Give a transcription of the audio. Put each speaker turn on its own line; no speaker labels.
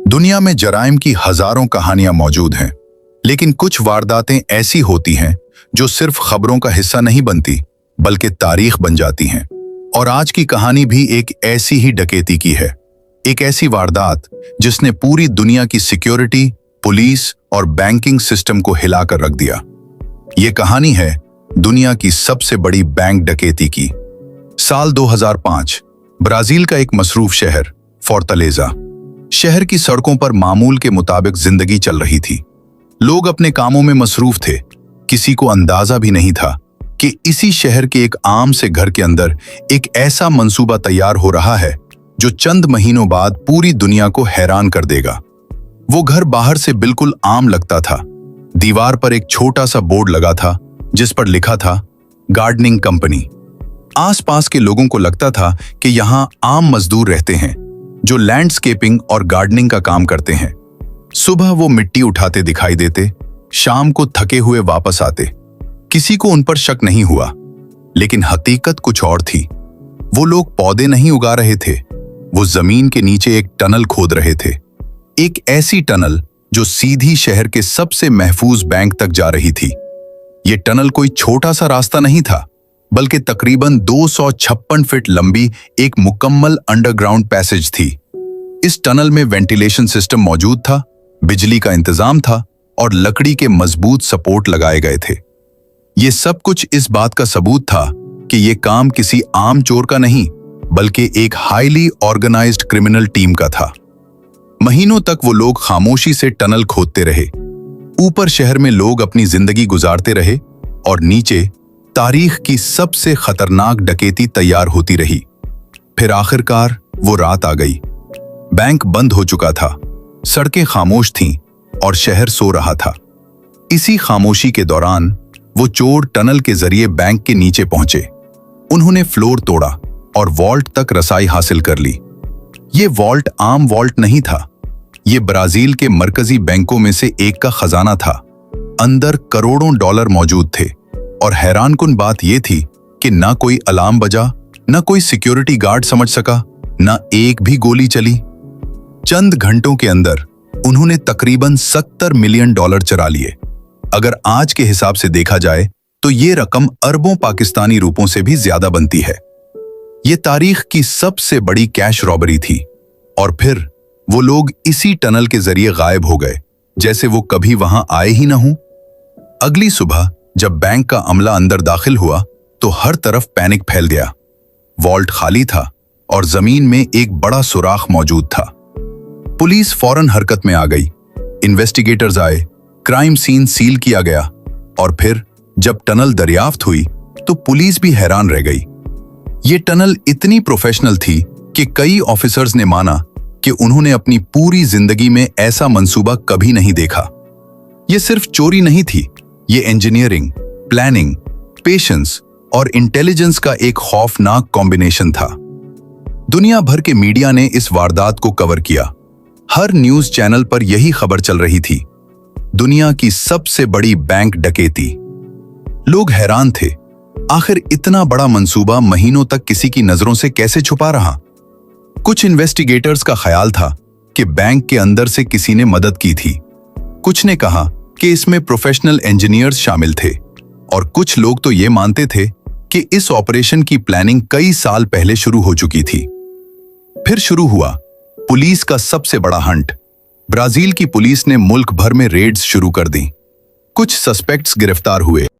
दुनिया में जराइम की हजारों कहानियां मौजूद हैं, लेकिन कुछ वारदातें ऐसी होती हैं जो सिर्फ खबरों का हिस्सा नहीं बनती, बल्कि तारीख बन जाती हैं। और आज की कहानी भी एक ऐसी ही डकैती की है, एक ऐसी वारदात जिसने पूरी दुनिया की सिक्योरिटी, पुलिस और बैंकिंग सिस्टम को हिलाकर रख दिया। ये कहानी है दुनिया की सबसे बड़ी बैंक डकैती की। साल 2005, ब्राजील का एक मसरूफ शहर फोर्टालेजा। शहर की सड़कों पर मामूल के मुताबिक जिंदगी चल रही थी। लोग अपने कामों में मसरूफ थे। किसी को अंदाजा भी नहीं था कि इसी शहर के एक आम से घर के अंदर एक ऐसा मंसूबा तैयार हो रहा है जो चंद महीनों बाद पूरी दुनिया को हैरान कर देगा। वो घर बाहर से बिल्कुल आम लगता था। दीवार पर एक छोटा सा बोर्ड लगा था जिस पर लिखा था गार्डनिंग कंपनी। आसपास के लोगों को लगता था कि यहाँ आम मजदूर रहते हैं जो लैंडस्केपिंग और गार्डनिंग का काम करते हैं। सुबह वो मिट्टी उठाते दिखाई देते, शाम को थके हुए वापस आते। किसी को उन पर शक नहीं हुआ, लेकिन हकीकत कुछ और थी। वो लोग पौधे नहीं उगा रहे थे, वो जमीन के नीचे एक टनल खोद रहे थे। एक ऐसी टनल जो सीधी शहर के सबसे महफूज बैंक तक जा रही थी। ये टनल कोई छोटा सा रास्ता नहीं था, बल्कि तकरीबन 256 फीट लंबी एक मुकम्मल अंडरग्राउंड पैसेज थी। इस टनल में वेंटिलेशन सिस्टम मौजूद था, बिजली का इंतजाम था और लकड़ी के मजबूत सपोर्ट लगाए गए थे। ये सब कुछ इस बात का सबूत था कि ये काम किसी आम चोर का नहीं, बल्कि एक हाईली ऑर्गेनाइज्ड क्रिमिनल टीम का था। महीनों तक वो लोग खामोशी से टनल खोदते रहे। ऊपर शहर में लोग अपनी जिंदगी गुजारते रहे और नीचे तारीख की सबसे खतरनाक डकैती तैयार होती रही। फिर आखिरकार वो रात आ गई। बैंक बंद हो चुका था, सड़कें खामोश थीं और शहर सो रहा था। इसी खामोशी के दौरान वो चोर टनल के जरिए बैंक के नीचे पहुंचे। उन्होंने फ्लोर तोड़ा और वॉल्ट तक रसाई हासिल कर ली। ये वॉल्ट आम वॉल्ट नहीं था, ये ब्राजील के मरकजी बैंकों में से एक का खजाना था। अंदर करोड़ों डॉलर मौजूद थे और हैरानकुन बात यह थी कि ना कोई अलार्म बजा, ना कोई सिक्योरिटी गार्ड समझ सका, ना एक भी गोली चली। चंद घंटों के अंदर उन्होंने तकरीबन $70 मिलियन चुरा लिए। अगर आज के हिसाब से देखा जाए तो ये रकम अरबों पाकिस्तानी रुपयों से भी ज्यादा बनती है। ये तारीख की सबसे बड़ी कैश रॉबरी थी। और फिर वो लोग इसी टनल के जरिए गायब हो गए, जैसे वो कभी वहां आए ही ना हों। अगली सुबह जब बैंक का अमला अंदर दाखिल हुआ तो हर तरफ पैनिक फैल गया। वॉल्ट खाली था और जमीन में एक बड़ा सुराख मौजूद था। पुलिस फौरन हरकत में आ गई। इन्वेस्टिगेटर्स आए, क्राइम सीन सील किया गया और फिर जब टनल दरियाफ्त हुई तो पुलिस भी हैरान रह गई। ये टनल इतनी प्रोफेशनल थी कि कई ऑफिसर्स ने माना कि उन्होंने अपनी पूरी जिंदगी में ऐसा मंसूबा कभी नहीं देखा। ये सिर्फ चोरी नहीं थी, ये इंजीनियरिंग, प्लानिंग, पेशेंस और इंटेलिजेंस का एक खौफनाक कॉम्बिनेशन था। दुनिया भर के मीडिया ने इस वारदात को कवर किया। हर न्यूज चैनल पर यही खबर चल रही थी, दुनिया की सबसे बड़ी बैंक डकैती। लोग हैरान थे, आखिर इतना बड़ा मंसूबा महीनों तक किसी की नजरों से कैसे छुपा रहा। कुछ इन्वेस्टिगेटर्स का ख्याल था कि बैंक के अंदर से किसी ने मदद की थी। कुछ ने कहा कि इसमें प्रोफेशनल इंजीनियर्स शामिल थे और कुछ लोग तो ये मानते थे कि इस ऑपरेशन की प्लानिंग कई साल पहले शुरू हो चुकी थी। फिर शुरू हुआ पुलिस का सबसे बड़ा हंट। ब्राजील की पुलिस ने मुल्क भर में रेड्स शुरू कर दी। कुछ सस्पेक्ट्स गिरफ्तार हुए।